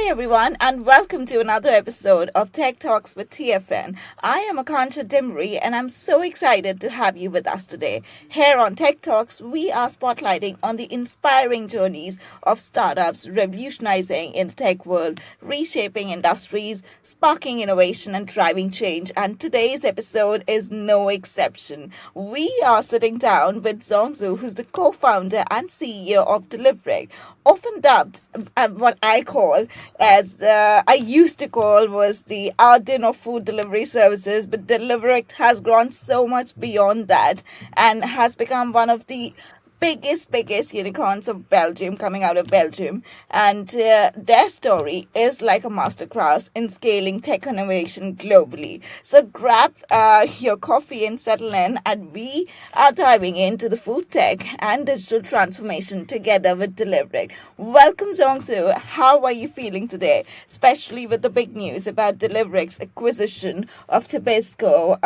everyone, and welcome to another episode of Tech Talks with TFN. I am Akansha Dimri, and I'm so excited to have you with us today. Here on Tech Talks, we are spotlighting on the inspiring journeys of startups revolutionizing in the tech world, reshaping industries, sparking innovation, and driving change. And today's episode is no exception. We are sitting down with Zhong Xu, who's the co-founder and CEO of Deliverect, often dubbed what I call as I used to call was the Arden of food delivery services, but Deliverect has grown so much beyond that and has become one of the biggest unicorns of Belgium, coming out of Belgium. And their story is like a masterclass in scaling tech innovation globally. So grab your coffee and settle in, and we are diving into the food tech and digital transformation together with Deliverect. Welcome, Zhongsu. How are you feeling today, especially with the big news about Deliverect's acquisition of Tabesto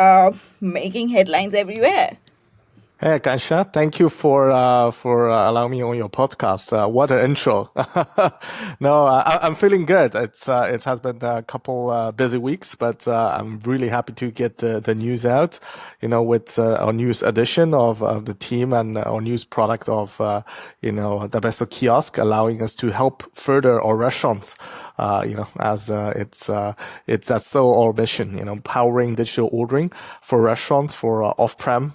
making headlines everywhere? Hey, Kansha, thank you for allowing me on your podcast. What an intro! No, I'm feeling good. It has been a couple busy weeks, but I'm really happy to get the news out. With our news edition of the team and our news product of the Tabesto kiosk, allowing us to help further our restaurants. As it's that's still our mission. Powering digital ordering for restaurants for off-prem.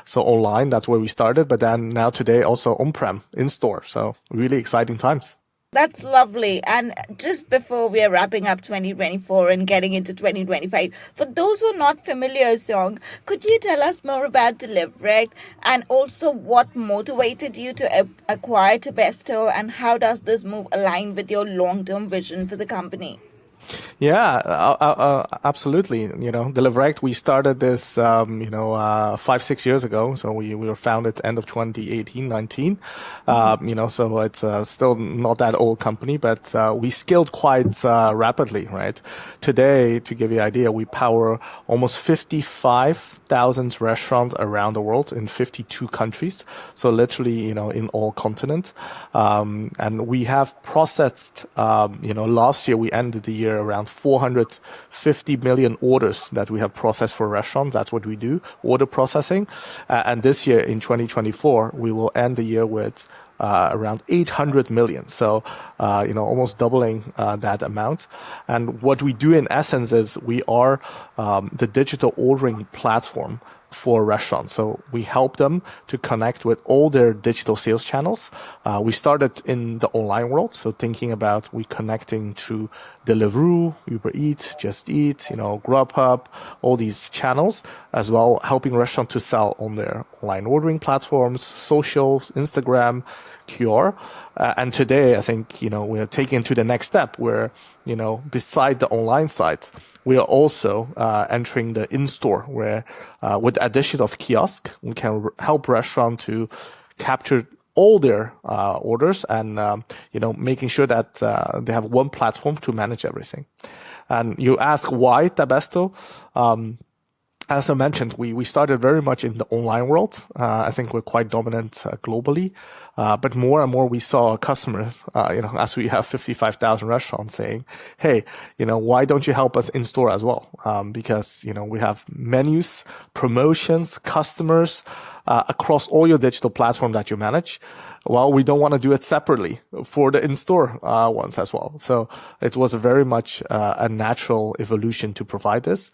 So online, that's where we started, but then now today also on-prem, in-store. So really exciting times. That's lovely. And just before we are wrapping up 2024 and getting into 2025, for those who are not familiar, Song, could you tell us more about Deliverect and also what motivated you to acquire Tabesto, and how does this move align with your long-term vision for the company? Yeah, absolutely. Deliverect, we started this, 5, 6 years ago. So we were founded end of 2018, 19. So it's still not that old company, but we scaled quite rapidly, right? Today, to give you an idea, we power almost 55,000 restaurants around the world in 52 countries. So literally, in all continents. And we have processed, last year we ended the year around 450 million orders that we have processed for restaurants. That's what we do, order processing. And this year in 2024, we will end the year with around 800 million. So, almost doubling that amount. And what we do in essence is we are the digital ordering platform for restaurants. So we help them to connect with all their digital sales channels. We started in the online world. So thinking about we connecting to Deliveroo, Uber Eats, Just Eat, Grubhub, all these channels, as well helping restaurants to sell on their online ordering platforms, socials, Instagram, QR. And today, I think, we're taking it to the next step where, beside the online side, we are also entering the in-store where, with the addition of kiosk, we can help restaurants to capture all their orders and, making sure that they have one platform to manage everything. And you ask why Tabesto? As I mentioned, we started very much in the online world. I think we're quite dominant globally. But more and more we saw customers, as we have 55,000 restaurants saying, hey, why don't you help us in store as well? Because, we have menus, promotions, customers, across all your digital platform that you manage. Well, we don't want to do it separately for the in-store ones as well. So it was very much a natural evolution to provide this.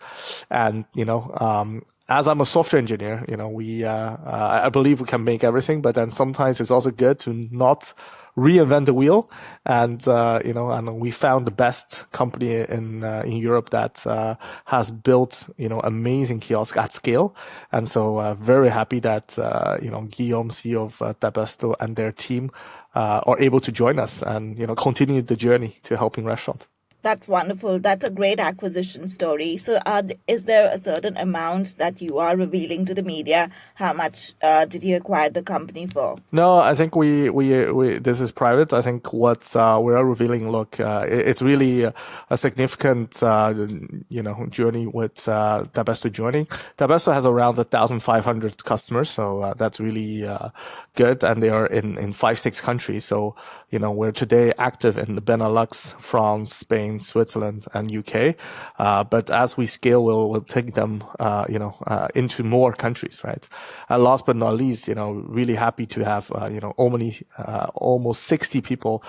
And, as I'm a software engineer, I believe we can make everything, but then sometimes it's also good to not reinvent the wheel. And, and we found the best company in Europe that, has built, amazing kiosk at scale. And so, very happy that, Guillaume, CEO of Tabesto, and their team, are able to join us and, continue the journey to helping restaurants. That's wonderful. That's a great acquisition story. So, is there a certain amount that you are revealing to the media? How much did you acquire the company for? No, I think we this is private. I think what we are revealing, look, it's really a significant journey with Tabesto joining. Tabesto has around 1,500 customers, so that's really good, and they are in 5, 6 countries. So we're today active in the Benelux, France, Spain, Switzerland, and UK. But as we scale, we'll take them into more countries, right? And last but not least, really happy to have almost 60 people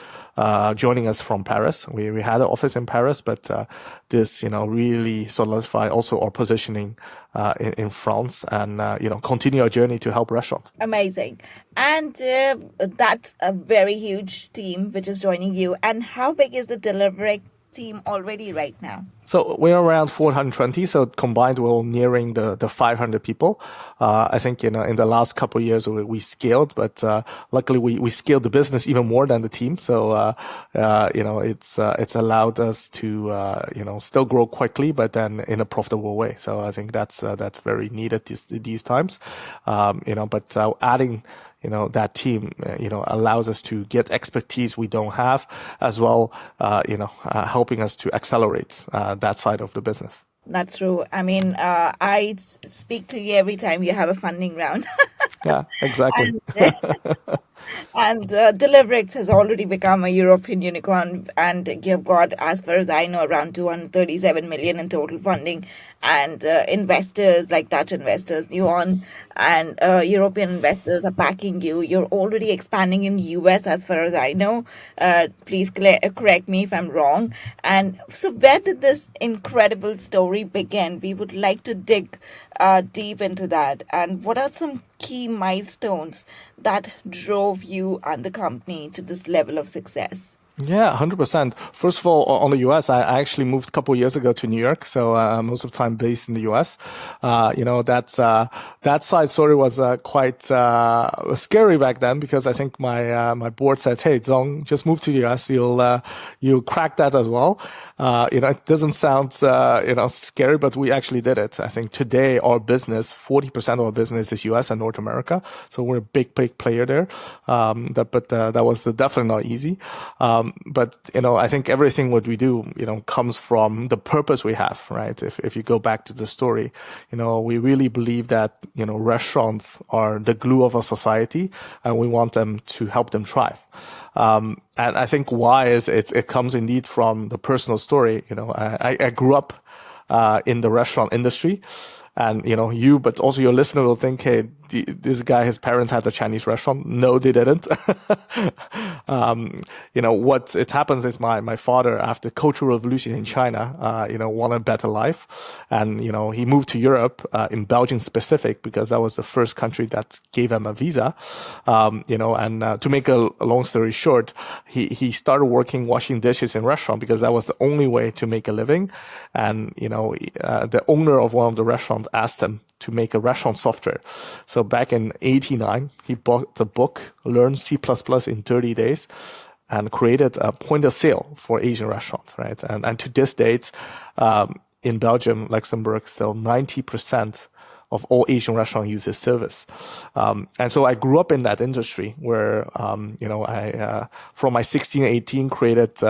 joining us from Paris. We had an office in Paris, but this really solidify also our positioning in France, and continue our journey to help restaurants. Amazing. And that's a very huge team which is joining you. And how big is the Deliverect team already right now? So we're around 420. So combined, we're nearing the 500 people. I think in the last couple of years we scaled, but luckily we scaled the business even more than the team. So it's allowed us to still grow quickly, but then in a profitable way. So I think that's very needed these times. But adding that team, allows us to get expertise we don't have, as well, helping us to accelerate that side of the business. That's true. I mean, speak to you every time you have a funding round. Yeah, exactly. And and Deliverect has already become a European unicorn, and you've got, as far as I know, around 237 million in total funding, and investors like Dutch investors, Nuon, and European investors are backing you. You're already expanding in US, as far as I know. Please correct me if I'm wrong. And so, where did this incredible story begin? We would like to dig deep into that. And what are some key milestones that drove you and the company to this level of success? Yeah, 100%. First of all, on the US, I actually moved a couple of years ago to New York. So, most of the time based in the US. That side story was, quite, scary back then, because I think my board said, "Hey, Zhong, just move to the US. You'll crack that as well." It doesn't sound, scary, but we actually did it. I think today our business, 40% of our business is US and North America. So we're a big player there. That was definitely not easy. But I think everything what we do, comes from the purpose we have, right? If you go back to the story, we really believe that, restaurants are the glue of our society, and we want them to help them thrive. And I think why is it comes indeed from the personal story. I grew up, in the restaurant industry. And, but also your listener will think, hey, this guy, his parents had a Chinese restaurant. No, they didn't. What it happens is my father, after Cultural Revolution in China, wanted a better life. And, he moved to Europe, in Belgium specific, because that was the first country that gave him a visa. To make a long story short, he started working washing dishes in restaurant because that was the only way to make a living. And, the owner of one of the restaurants asked him to make a restaurant software. So back in 89, he bought the book, learned C++ in 30 days, and created a point of sale for Asian restaurants, right? And to this date, in Belgium, Luxembourg, still 90% of all Asian restaurants use this service. And so I grew up in that industry where, I, from my 16, 18, created,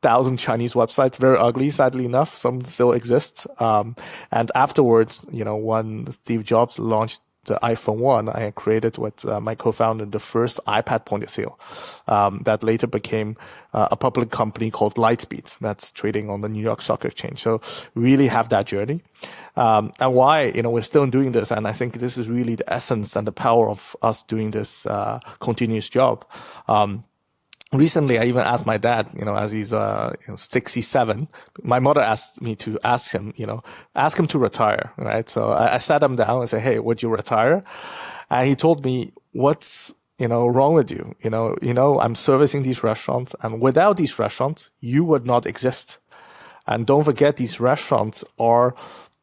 1,000 Chinese websites, very ugly, sadly enough. Some still exist. And afterwards, when Steve Jobs launched the iPhone 1, I created with my co-founder the first iPad point of sale that later became a public company called Lightspeed that's trading on the New York Stock Exchange. So really have that journey. And why, we're still doing this. And I think this is really the essence and the power of us doing this continuous job. Recently, I even asked my dad, as he's 67, my mother asked me to ask him to retire, right? So I sat him down and said, "Hey, would you retire?" And he told me, "What's wrong with you? I'm servicing these restaurants, and without these restaurants, you would not exist. And don't forget, these restaurants are,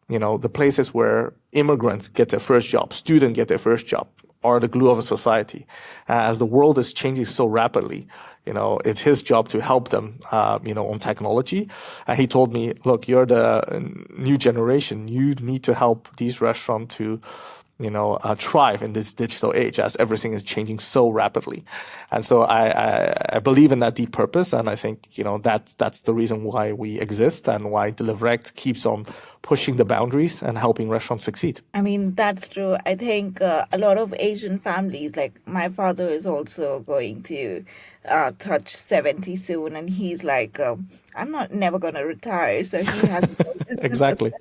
the places where immigrants get their first job, students get their first job." are the glue of a society. As the world is changing so rapidly, it's his job to help them, on technology. And he told me, look, you're the new generation. You need to help these restaurants to, thrive in this digital age as everything is changing so rapidly. And so I believe in that deep purpose. And I think, that's the reason why we exist and why Deliverect keeps on pushing the boundaries and helping restaurants succeed. I mean, that's true. I think a lot of Asian families, like my father is also going to touch 70 soon, and he's like, I'm not never going to retire. So he has his own business as Exactly. well.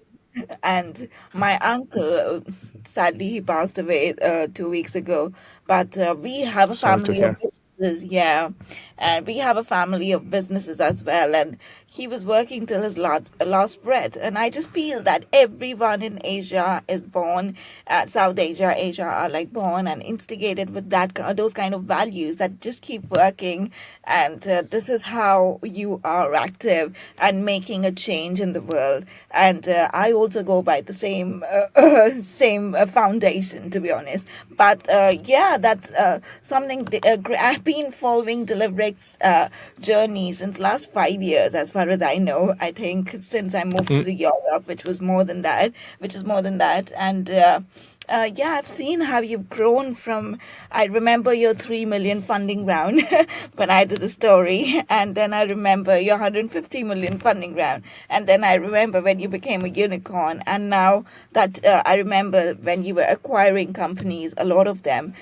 And my uncle, sadly, he passed away 2 weeks ago. But we have a Sorry to family of hear. businesses, yeah, and we have a family of businesses as well. And he was working till his last breath. And I just feel that everyone in Asia is born, South Asia, Asia are like born and instigated with those kind of values that just keep working. And this is how you are active and making a change in the world. And I also go by the same foundation, to be honest. But yeah, that's something. I've been following Deliverict's journey since last 5 years, as far as I know. I think since I moved to Mm. the Europe, which is more than that, and. Yeah, I've seen how you've grown from. I remember your 3 million funding round when I did a story, and then I remember your 150 million funding round, and then I remember when you became a unicorn, and now that I remember when you were acquiring companies, a lot of them.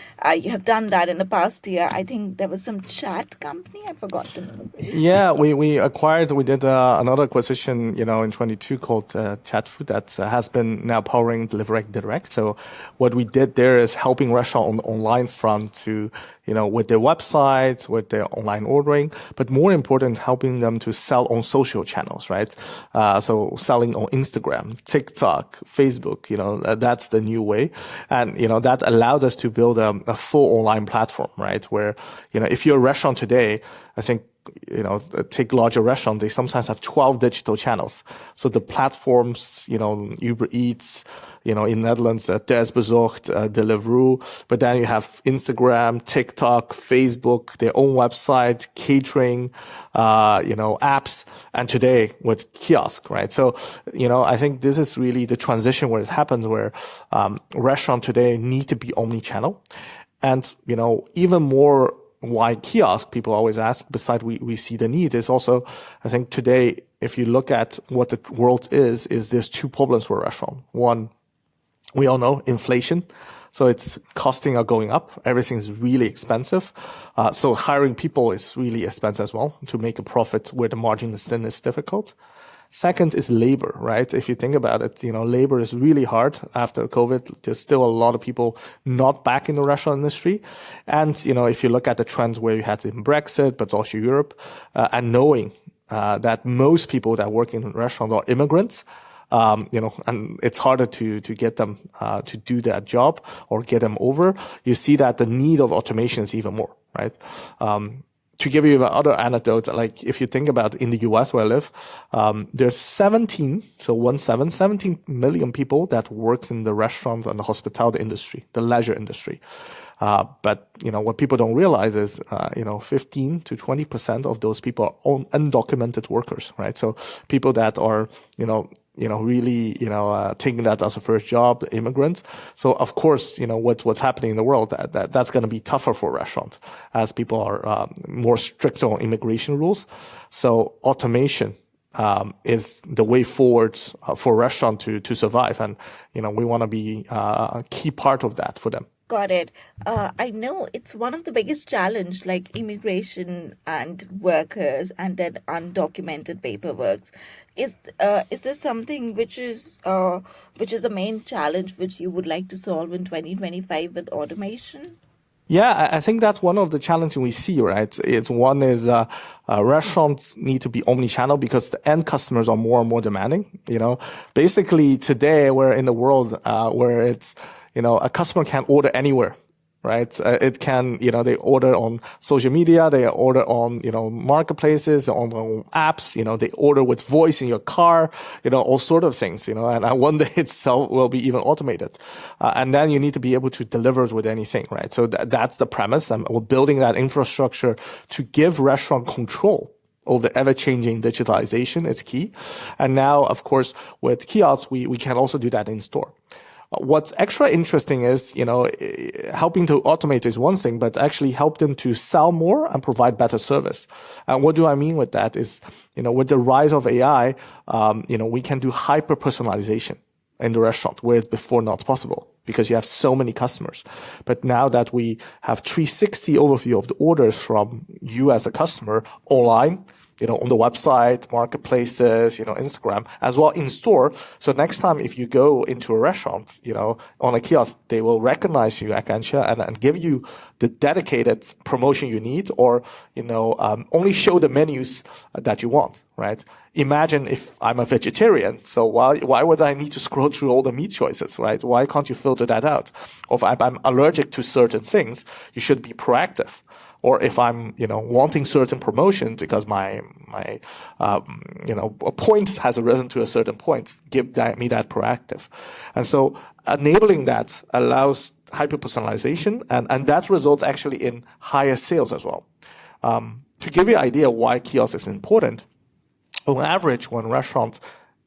You have done that in the past year. I think there was some chat company. I forgot the name. Yeah, we did another acquisition, in 22 called Chat Food that has been now powering Deliverect Direct. So what we did there is helping restaurant on the online front to, with their website, with their online ordering, but more important, helping them to sell on social channels, right? So selling on Instagram, TikTok, Facebook, that's the new way. And, that allowed us to build a full online platform, right? Where, if you're a restaurant today, I think take larger restaurants, they sometimes have 12 digital channels. So the platforms, Uber Eats, in Netherlands, Tabesto, Deliveroo, but then you have Instagram, TikTok, Facebook, their own website, catering, apps, and today with kiosk, right? So, I think this is really the transition where it happens where, restaurants today need to be omni-channel. And, even more why kiosk, people always ask, beside we see the need, is also, I think today, if you look at what the world is there's two problems for a restaurant. One, we all know inflation. So it's costing are going up. Everything's really expensive. So hiring people is really expensive as well to make a profit where the margin is thin is difficult. Second is labor, right? If you think about it, labor is really hard after COVID. There's still a lot of people not back in the restaurant industry. And, if you look at the trends where you had in Brexit, but also Europe, and knowing, that most people that work in restaurants are immigrants, and it's harder to get them, to do that job or get them over. You see that the need of automation is even more, right? To give you another anecdote, like if you think about in the US where I live, there's 17 million people that works in the restaurant and the hospitality industry, the leisure industry. But, what people don't realize is, 15 to 20% of those people are undocumented workers, right? So people that are, really, taking that as a first job, immigrants. So of course, what's happening in the world, that's going to be tougher for restaurants as people are, more strict on immigration rules. So automation, is the way forward for restaurant to survive. And, we want to be a key part of that for them. Got it. I know it's one of the biggest challenge, like immigration and workers, and then undocumented paperwork. Is this something which is a main challenge which you would like to solve in 2025 with automation? Yeah, I think that's one of the challenges we see, right? It's one is restaurants need to be omni-channel because the end customers are more and more demanding. Basically today we're in a world where it's a customer can order anywhere, right? It can, they order on social media, they order on, marketplaces, on apps, they order with voice in your car, all sort of things, and one day itself will be even automated. And then you need to be able to deliver it with anything, right? So that's the premise. And we're building that infrastructure to give restaurant control over the ever-changing digitalization is key. And now, of course, with kiosks, we can also do that in store. What's extra interesting is, helping to automate is one thing, but actually help them to sell more and provide better service. And what do I mean with that is, with the rise of AI, we can do hyper-personalization in the restaurant, where before not possible because you have so many customers. But now that we have 360 overview of the orders from you as a customer online, on the website, marketplaces, Instagram, as well in store. So next time if you go into a restaurant, on a kiosk, they will recognize you, Akansha, and give you the dedicated promotion you need, or, only show the menus that you want, right? Imagine if I'm a vegetarian, so why would I need to scroll through all the meat choices, right? Why can't you filter that out? Or if I'm allergic to certain things, you should be proactive. Or if I'm, wanting certain promotion because my points has arisen to a certain point, give me that proactive. And so enabling that allows hyper-personalization, and that results actually in higher sales as well. To give you an idea why kiosk is important, on average, when restaurants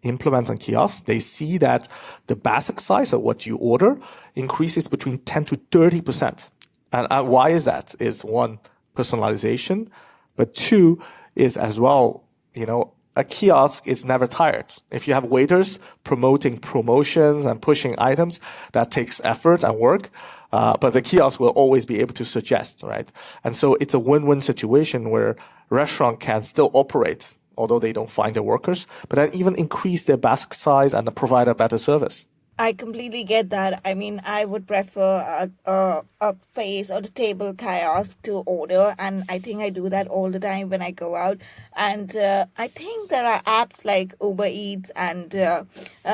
implement a kiosk, they see that the basic size of what you order increases between 10 to 30%. And why is that? Is one, personalization, but two is as well, a kiosk is never tired. If you have waiters promoting promotions and pushing items, that takes effort and work. But the kiosk will always be able to suggest, right? And so it's a win-win situation where restaurant can still operate, although they don't find the workers, but then even increase their basket size and provide a better service. I completely get that. I mean, I would prefer a face or the table kiosk to order, and I think I do that all the time when I go out. And I think there are apps like Uber Eats and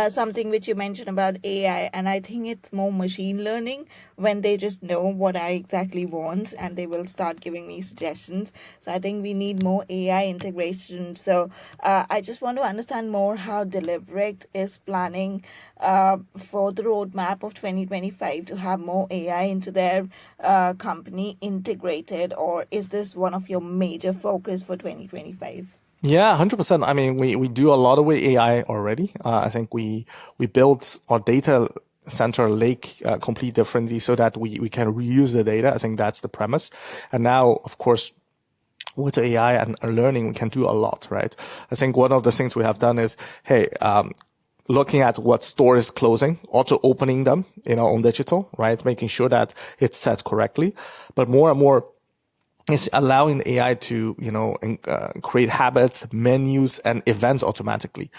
something which you mentioned about AI, and I think it's more machine learning when they just know what I exactly want and they will start giving me suggestions. So I think we need more AI integration. So I just want to understand more how Deliverect is planning for the roadmap of 2025 to have more AI into their company integrated, or is this one of your major focus for 2025? Yeah, 100%. I mean, we do a lot with AI already. I think we built our data center lake completely differently so that we can reuse the data. I think that's the premise. And now, of course, with AI and learning, we can do a lot, right? I think one of the things we have done is, hey, looking at what store is closing, auto opening them, on digital, right? Making sure that it's set correctly. But more and more, is allowing AI to, create habits, menus, and events automatically.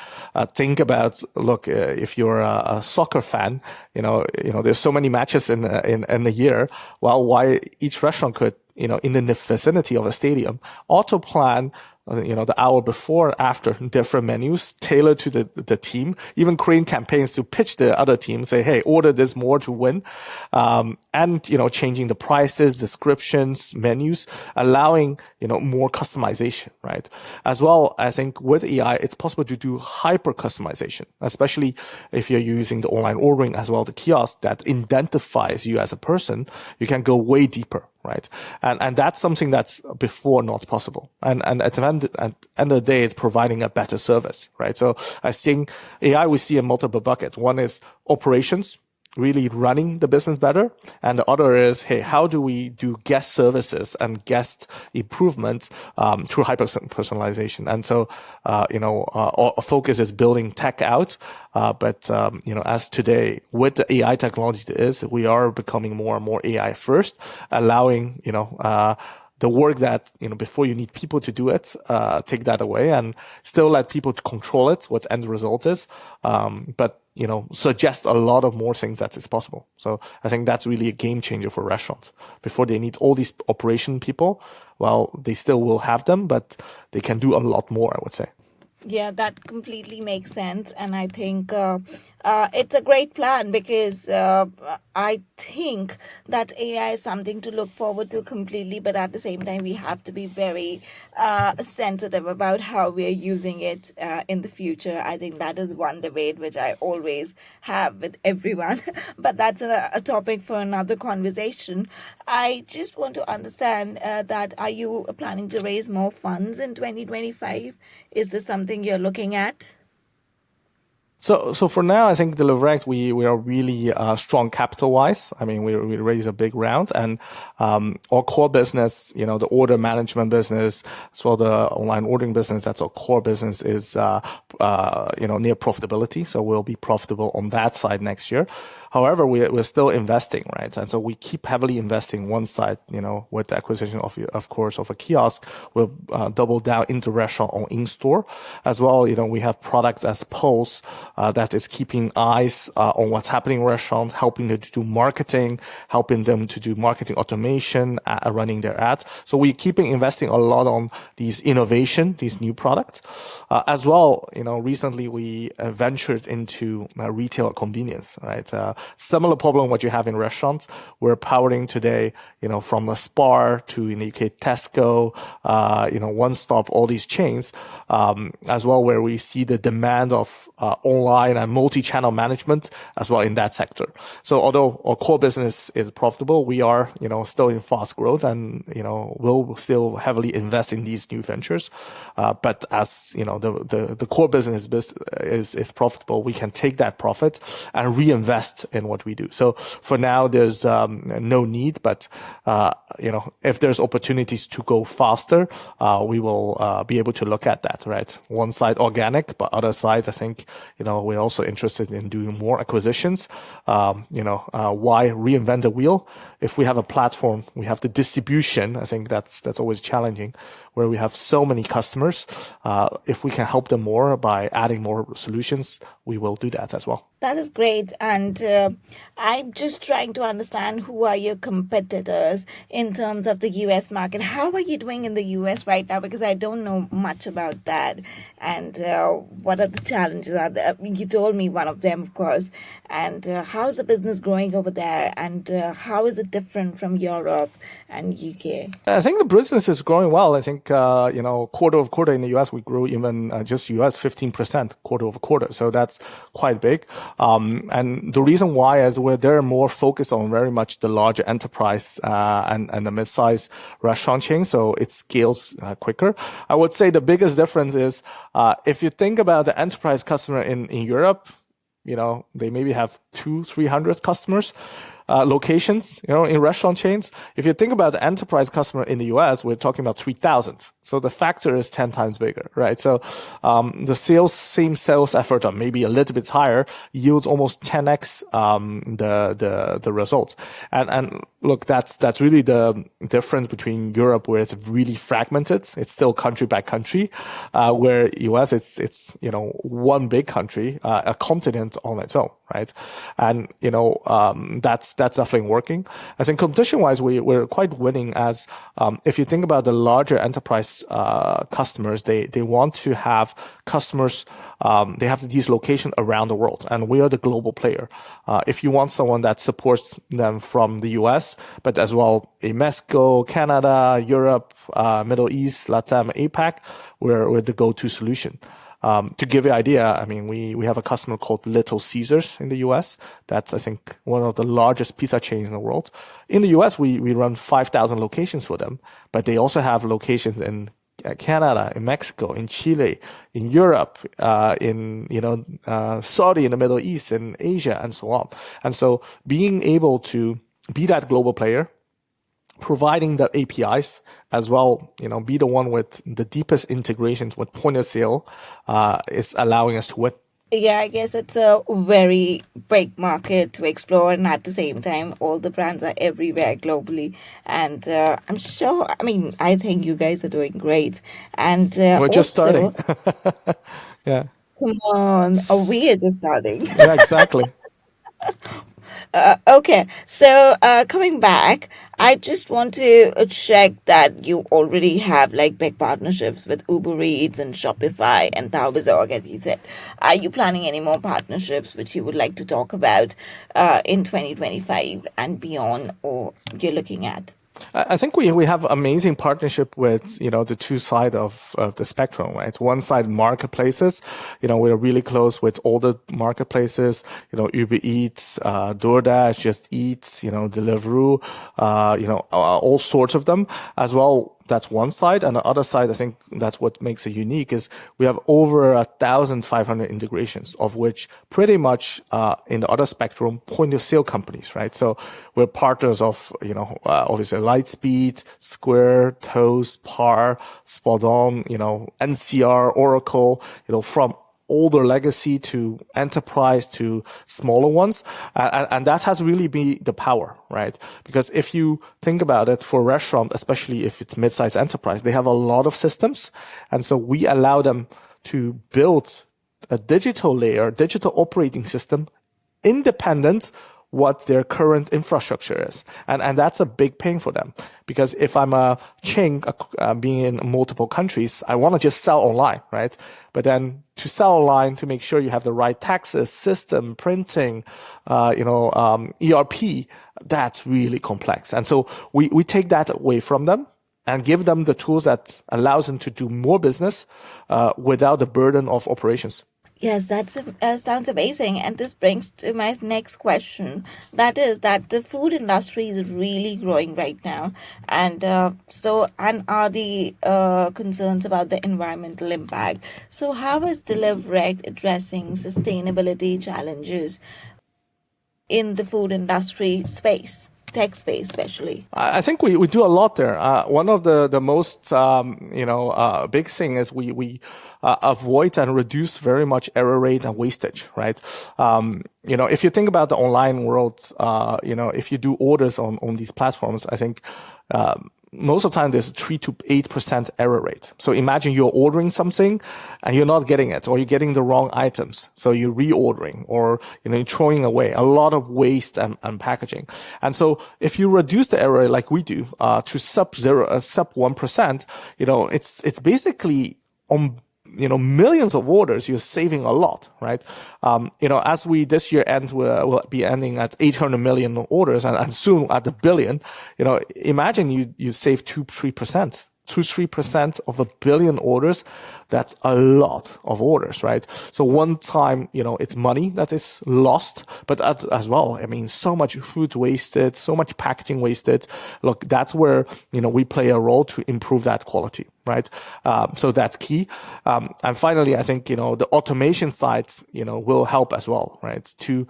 Think about, look, if you're a soccer fan, there's so many matches in a year. Well, why each restaurant could, in the vicinity of a stadium, auto plan, the hour before, after, different menus tailored to the team, even creating campaigns to pitch the other team, say, hey, order this more to win. And, changing the prices, descriptions, menus, allowing, more customization, right? As well, I think with AI, it's possible to do hyper customization, especially if you're using the online ordering as well, the kiosk that identifies you as a person, you can go way deeper. Right. And that's something that's before not possible. And at the end of the day, it's providing a better service. Right. So I think AI we see in multiple buckets. One is operations, really running the business better. And the other is, hey, how do we do guest services and guest improvements through hyper personalization? And so, our focus is building tech out. But as today with the AI technology we are becoming more and more AI first, allowing, the work that, before you need people to do it, take that away and still let people to control it, what end result is. But, suggest a lot of more things that is possible. So I think that's really a game changer for restaurants. Before they need all these operation people, well, they still will have them, but they can do a lot more, I would say. Yeah, that completely makes sense. And I think it's a great plan because I think that AI is something to look forward to completely, but at the same time, we have to be very sensitive about how we are using it in the future. I think that is one debate which I always have with everyone, but that's a topic for another conversation. I just want to understand that are you planning to raise more funds in 2025? Is this something you're looking at? So for now, I think Deliverect, we are really strong capital wise. I mean, we raised a big round, and our core business, the order management business, as well the online ordering business, that's our core business is near profitability. So we'll be profitable on that side next year. However, we're still investing, right? And so we keep heavily investing one side, with the acquisition of course, of a kiosk. We'll double down into restaurant or in-store as well. We have products as Pulse that is keeping eyes on what's happening in restaurants, helping them to do marketing, helping them to do marketing automation, running their ads. So we're keeping investing a lot on these innovation, these new products. As well, recently we ventured into retail convenience, right? Similar problem what you have in restaurants. We're powering today, from a Spar to in the UK Tesco, One Stop, all these chains, as well, where we see the demand of online and multi-channel management as well in that sector. So although our core business is profitable, we are, still in fast growth, and we'll still heavily invest in these new ventures. But as the core business is profitable, we can take that profit and reinvest in what we do. So for now, there's no need, but if there's opportunities to go faster, we will be able to look at that, right? One side organic, but other side, I think, we're also interested in doing more acquisitions. Why reinvent the wheel? If we have a platform, we have the distribution. I think that's always challenging, where we have so many customers. If we can help them more by adding more solutions, we will do that as well. That is great. And I'm just trying to understand who are your competitors in terms of the US market. How are you doing in the US right now? Because I don't know much about that. And what are the challenges are there? You told me one of them, of course. And how's the business growing over there? And how is it different from Europe and UK? I think the business is growing well. I think, quarter over quarter in the US, we grew even just US 15% quarter over quarter. So that's quite big. And the reason why is they're more focused on very much the larger enterprise, and the mid-size restaurant chain. So it scales quicker. I would say the biggest difference is, if you think about the enterprise customer in Europe, they maybe have 200-300 customers, locations, in restaurant chains. If you think about the enterprise customer in the US, we're talking about 3,000. So the factor is 10 times bigger, right? So, the same sales effort, or maybe a little bit higher, yields almost 10x, the results. And look, that's really the difference between Europe, where it's really fragmented. It's still country by country, where US, it's, one big country, a continent on its own, right? And, that's definitely working. I think competition wise, we're quite winning as, if you think about the larger enterprise customers, they want to have customers, they have these locations around the world, and we are the global player. If you want someone that supports them from the US, but as well in Mexico, Canada, Europe, Middle East, Latam, APAC, we're the go-to solution. To give you an idea, I mean, we have a customer called Little Caesars in the US. That's, I think, one of the largest pizza chains in the world. In the US, we run 5,000 locations for them, but they also have locations in Canada, in Mexico, in Chile, in Europe, in, Saudi, in the Middle East, in Asia, and so on. And so being able to be that global player, providing the APIs as well, be the one with the deepest integrations with point of sale, is allowing us to win. Yeah, I guess it's a very big market to explore, and at the same time, all the brands are everywhere globally. And I'm sure, I mean, I think you guys are doing great. And We're just starting. also, Yeah. come on, we are just starting. Yeah, exactly. Okay, so coming back, I just want to check that you already have like big partnerships with Uber Eats and Shopify and Tabesto, as you said. Are you planning any more partnerships which you would like to talk about in 2025 and beyond, or you're looking at? I think we have amazing partnership with, the two side of the spectrum, right? One side marketplaces, we're really close with all the marketplaces, Uber Eats, DoorDash, Just Eats, Deliveroo, all sorts of them as well. That's one side. And the other side, I think that's what makes it unique is we have over 1,500 integrations, of which pretty much, in the other spectrum, point of sale companies, right? So we're partners of, obviously Lightspeed, Square, Toast, PAR, Spot On, NCR, Oracle, from older legacy to enterprise to smaller ones. And that has really been the power, right? Because if you think about it for restaurant, especially if it's mid-sized enterprise, they have a lot of systems. And so we allow them to build a digital layer, digital operating system independent what their current infrastructure is. And that's a big pain for them. Because if I'm a chain being in multiple countries, I want to just sell online, right? But then to sell online, to make sure you have the right taxes, system, printing, ERP, that's really complex. And so we take that away from them and give them the tools that allows them to do more business without the burden of operations. Yes, that sounds amazing. And this brings to my next question. That is that the food industry is really growing right now. And are the concerns about the environmental impact. So, how is Deliverect addressing sustainability challenges in the food industry space, tech space especially? I think we do a lot there. One of the most big thing is we avoid and reduce very much error rate and wastage, right? If you think about the online world, if you do orders on these platforms, I think most of the time there's 3 to 8% error rate. So imagine you're ordering something and you're not getting it, or you're getting the wrong items. So you're reordering, or, you're throwing away a lot of waste and packaging. And so if you reduce the error rate like we do, to sub 1%, it's basically on millions of orders, you're saving a lot, right? As we this year end, we'll be ending at 800 million orders and soon at the billion. Imagine you save 2-3%. 2-3% of 1 billion orders, that's a lot of orders, right? So one time, it's money that is lost, but as well, I mean, so much food wasted, so much packaging wasted. Look, that's where, we play a role to improve that quality, right? So that's key. And finally, I think, the automation side, will help as well, right? To,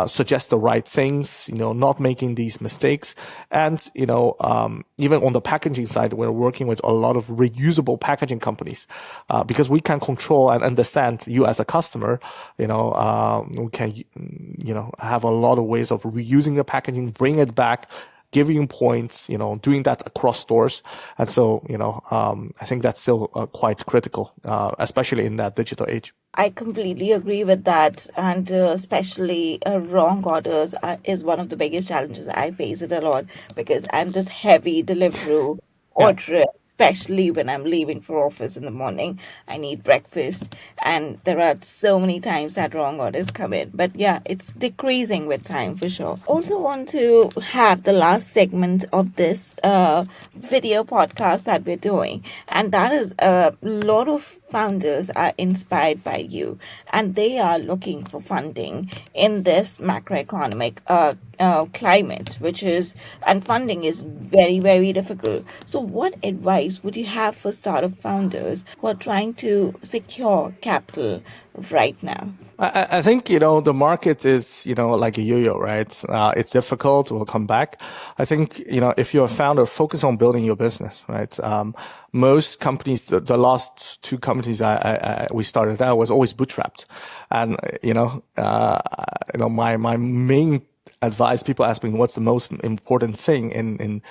suggest the right things, not making these mistakes. And, even on the packaging side, we're working with a lot of reusable packaging companies, because we can control and understand you as a customer. We can, have a lot of ways of reusing the packaging, bring it back, giving points, doing that across stores. And so, I think that's still quite critical, especially in that digital age. I completely agree with that, and especially wrong orders is one of the biggest challenges. I face it a lot because I'm this heavy Deliveroo Yeah. orderer, especially when I'm leaving for office in the morning. I need breakfast, and there are so many times that wrong orders come in. But yeah, it's decreasing with time for sure. Also, want to have the last segment of this video podcast that we're doing, and that is a lot of founders are inspired by you, and they are looking for funding in this macroeconomic climate, which is, and funding is very, very difficult. So, what advice would you have for startup founders who are trying to secure capital right now? I think, the market is, like a yo-yo, right? It's difficult. We'll come back. I think, if you're a founder, focus on building your business, right? Most companies, the last two companies we started out was always bootstrapped. And, my main advice, people ask me what's the most important thing in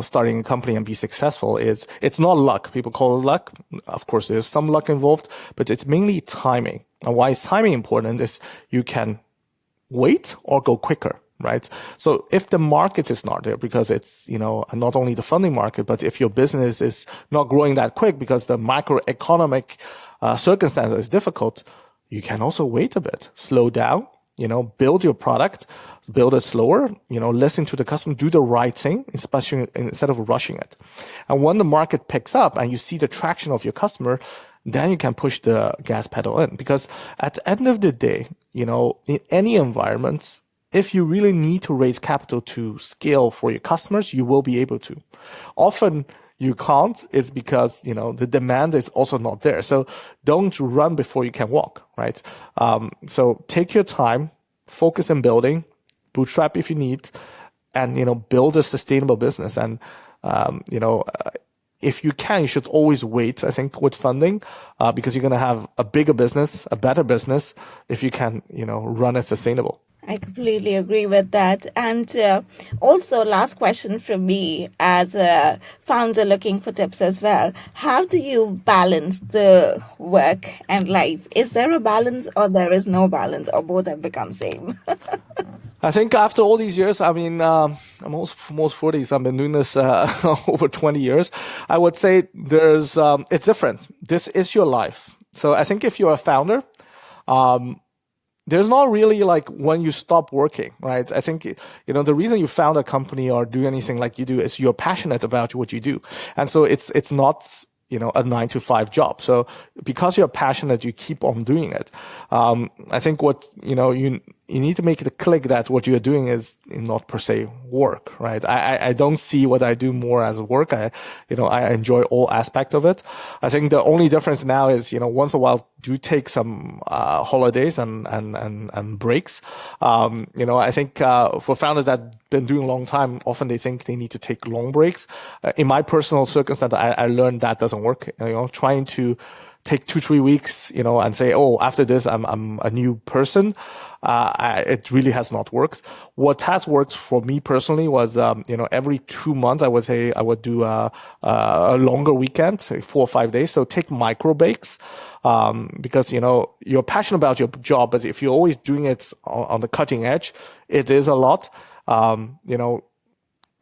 starting a company and be successful, is it's not luck. People call it luck. Of course, there's some luck involved, but it's mainly timing. And why is timing important is you can wait or go quicker, right? So if the market is not there because it's, not only the funding market, but if your business is not growing that quick because the macroeconomic circumstance is difficult, you can also wait a bit, slow down, build your product, build it slower, listen to the customer, do the right thing, especially instead of rushing it. And when the market picks up and you see the traction of your customer, then you can push the gas pedal in. Because at the end of the day, in any environment, if you really need to raise capital to scale for your customers, you will be able to. Often you can't is because, the demand is also not there. So don't run before you can walk, right? So take your time, focus on building, bootstrap if you need, and, build a sustainable business. And, if you can, you should always wait, I think, with funding, because you're going to have a bigger business, a better business, if you can, run it sustainable. I completely agree with that. And also, last question from me as a founder looking for tips as well. How do you balance the work and life? Is there a balance or there is no balance or both have become same? I think after all these years, I mean, I'm almost 40, so I've been doing this over 20 years. I would say it's different. This is your life. So I think if you're a founder, there's not really like when you stop working, right? I think, the reason you found a company or do anything like you do is you're passionate about what you do. And so it's not, a 9 to 5 job. So because you're passionate, you keep on doing it. I think you need to make it click that what you're doing is not per se work, right? I don't see what I do more as work. I enjoy all aspects of it. I think the only difference now is, once in a while do take some, holidays and breaks. I think, for founders that been doing a long time, often they think they need to take long breaks. In my personal circumstance, I learned that doesn't work. Trying to take 2-3 weeks, and say, oh, after this, I'm a new person. It really has not worked. What has worked for me personally was, every 2 months, I would say I would do a longer weekend, say 4 or 5 days. So take micro breaks, because, you're passionate about your job, but if you're always doing it on the cutting edge, it is a lot.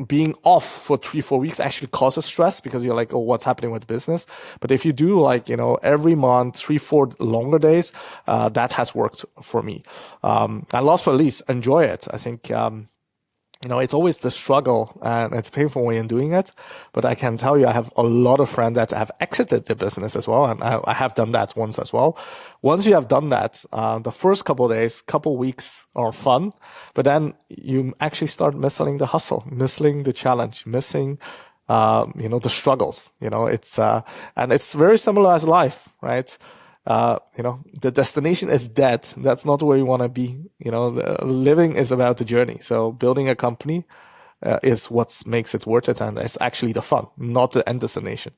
Being off for 3-4 weeks actually causes stress because you're like, oh, what's happening with business? But if you do like, every month, 3-4 longer days, that has worked for me. And last but not least, enjoy it. I think, it's always the struggle and it's painful when you're doing it. But I can tell you, I have a lot of friends that have exited the business as well. And I have done that once as well. Once you have done that, the first couple of days, couple weeks are fun, but then you actually start missing the hustle, missing the challenge, missing, the struggles, and it's very similar as life, right? The destination is dead. That's not where you want to be. Living is about the journey. So building a company is what makes it worth it. And it's actually the fun, not the end destination.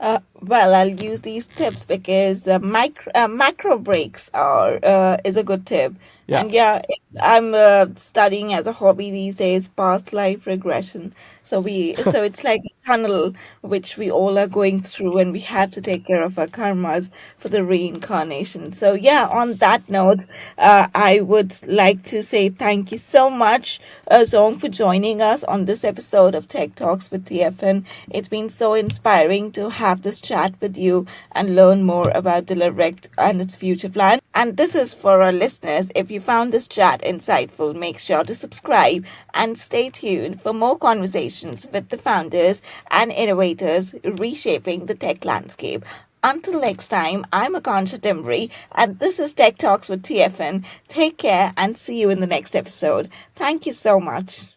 Well, I'll use these tips because macro breaks are is a good tip. Yeah. And yeah, I'm studying as a hobby these days, past life regression. So it's like a tunnel which we all are going through, and we have to take care of our karmas for the reincarnation. So yeah, on that note, I would like to say thank you so much, Zong, for joining us on this episode of Tech Talks with TFN. It's been so inspiring to have this chat with you and learn more about Deliverect and its future plans. And this is for our listeners. If you found this chat insightful, make sure to subscribe and stay tuned for more conversations with the founders and innovators reshaping the tech landscape. Until next time, I'm Akansha Timri, and this is Tech Talks with TFN. Take care and see you in the next episode. Thank you so much.